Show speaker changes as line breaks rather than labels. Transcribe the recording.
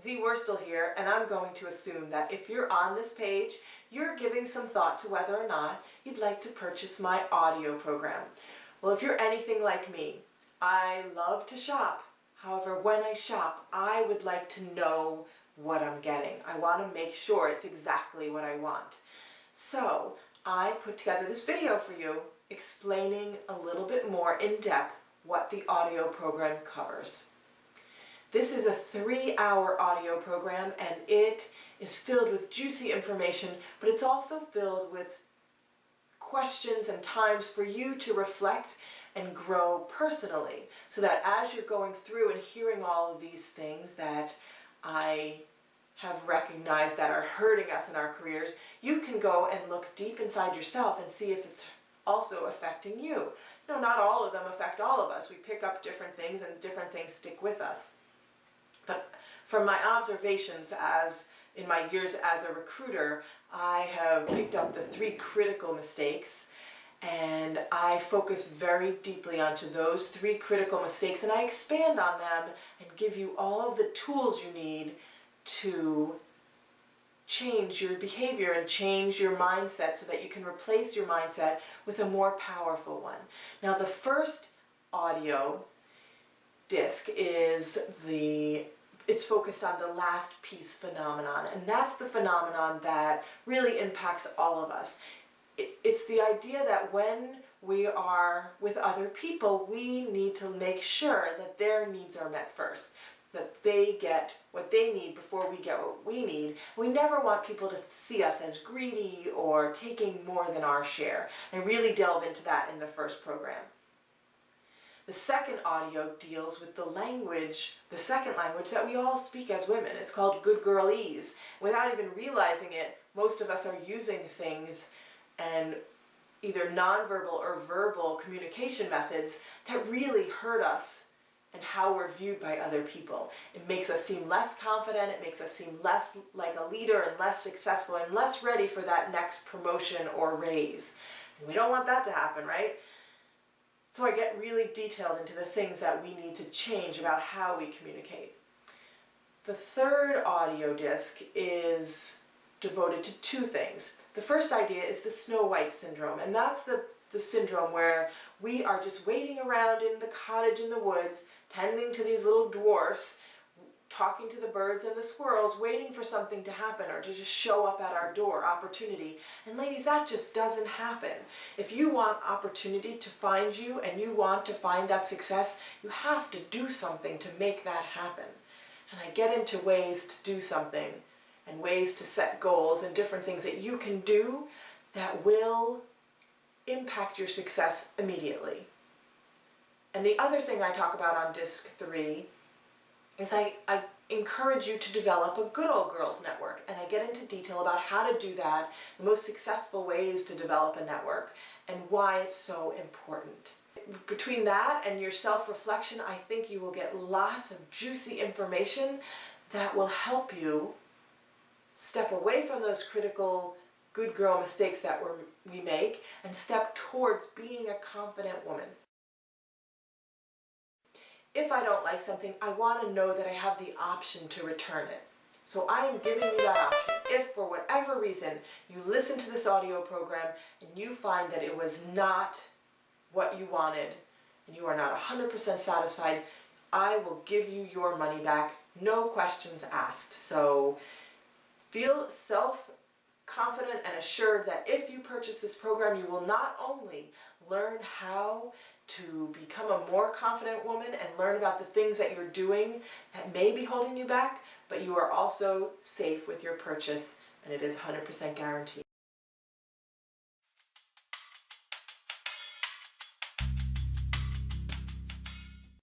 Z, we're still here, and I'm going to assume that if you're on this page, you're giving some thought to whether or not you'd like to purchase my audio program. Well, if you're anything like me, I love to shop. However, when I shop, I would like to know what I'm getting. I want to make sure it's exactly what I want. So I put together this video for you explaining a little bit more in depth what the audio program covers. This is a 3-hour audio program, and it is filled with juicy information, but it's also filled with questions and times for you to reflect and grow personally, so that as you're going through and hearing all of these things that I have recognized that are hurting us in our careers, you can go and look deep inside yourself and see if it's also affecting you. No, not all of them affect all of us. We pick up different things and different things stick with us. But from my observations in my years as a recruiter, I have picked up the 3 critical mistakes, and I focus very deeply onto those 3 critical mistakes, and I expand on them and give you all of the tools you need to change your behavior and change your mindset so that you can replace your mindset with a more powerful one. Now, the first audio disc it's focused on the last piece phenomenon, and that's the phenomenon that really impacts all of us. It's the idea that when we are with other people, we need to make sure that their needs are met first, that they get what they need before we get what we need. We never want people to see us as greedy or taking more than our share. I really delve into that in the first program. The second audio deals with the second language that we all speak as women. It's called good girlese. Without even realizing it, most of us are using things and either nonverbal or verbal communication methods that really hurt us and how we're viewed by other people. It makes us seem less confident, it makes us seem less like a leader and less successful and less ready for that next promotion or raise. And we don't want that to happen, right? So I get really detailed into the things that we need to change about how we communicate. The third audio disc is devoted to 2 things. The first idea is the Snow White syndrome, and that's the syndrome where we are just waiting around in the cottage in the woods, tending to these little dwarfs, talking to the birds and the squirrels, waiting for something to happen or to just show up at our door, opportunity. And ladies, that just doesn't happen. If you want opportunity to find you and you want to find that success, you have to do something to make that happen. And I get into ways to do something and ways to set goals and different things that you can do that will impact your success immediately. And the other thing I talk about on disc 3 is I encourage you to develop a good old girls network, and I get into detail about how to do that, the most successful ways to develop a network, and why it's so important. Between that and your self-reflection, I think you will get lots of juicy information that will help you step away from those critical good girl mistakes that we make and step towards being a confident woman. If I don't like something, I want to know that I have the option to return it. So I am giving you that option. If for whatever reason you listen to this audio program and you find that it was not what you wanted and you are not 100% satisfied, I will give you your money back, no questions asked. So feel self-confident and assured that if you purchase this program, you will not only learn how to become a more confident woman and learn about the things that you're doing that may be holding you back, but you are also safe with your purchase, and it is 100% guaranteed.